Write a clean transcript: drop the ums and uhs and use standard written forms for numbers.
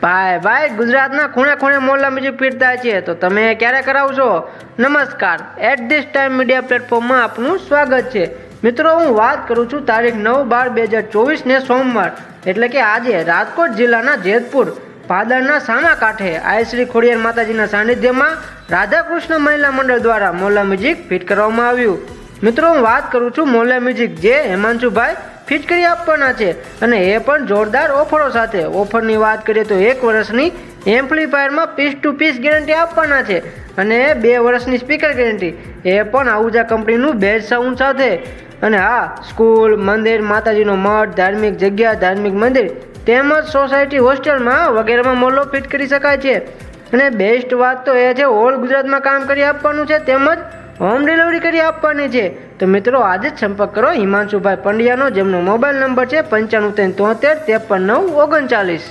ભાઈ ગુજરાતના ખૂણે ખૂણે મોહલ્લા મ્યુઝિક ફિટ થાય છે તો તમે ક્યારે કરાવશો? નમસ્કાર, એટ ધીસ ટાઈમ મીડિયા પ્લેટફોર્મમાં આપનું સ્વાગત છે. મિત્રો, હું વાત કરું છું તારીખ 9/12/2024 ને સોમવાર એટલે કે આજે રાજકોટ જિલ્લાના જેતપુર પાદરના સામા કાંઠે આઈ શ્રી ખોડિયાર માતાજીના સાનિધ્યમાં રાધાકૃષ્ણ મહિલા મંડળ દ્વારા મોહલ્લા મ્યુઝિક ફિટ કરવામાં આવ્યું. મિત્રો, હું વાત કરું છું મોહલ્લા મ્યુઝિક જે હેમાંશુભાઈ ફિટ કરી આપવાના છે અને એ પણ જોરદાર ઓફરો સાથે. ઓફરની વાત કરીએ તો 1 વર્ષની એમ્પ્લીફાયરમાં પીસ ટુ પીસ ગેરંટી આપવાના છે અને 2 વર્ષની સ્પીકર ગેરંટી, એ પણ આહુજા કંપનીનું બેઝ સાઉન્ડ સાથે. અને હા, સ્કૂલ, મંદિર, માતાજીનો મઠ, ધાર્મિક જગ્યા, ધાર્મિક મંદિર તેમજ સોસાયટી, હોસ્ટેલમાં વગેરેમાં મોહલ્લો ફિટ કરી શકાય છે. અને બેસ્ટ વાત તો એ છે ઓલ ગુજરાતમાં કામ કરી આપવાનું છે તેમજ હોમ ડિલિવરી કરી આપવાની છે. તો મિત્રો, આજે જ સંપર્ક કરો હિમાંશુભાઈ પંડ્યાનો, જેમનો મોબાઈલ નંબર છે 95 73 53 9 39.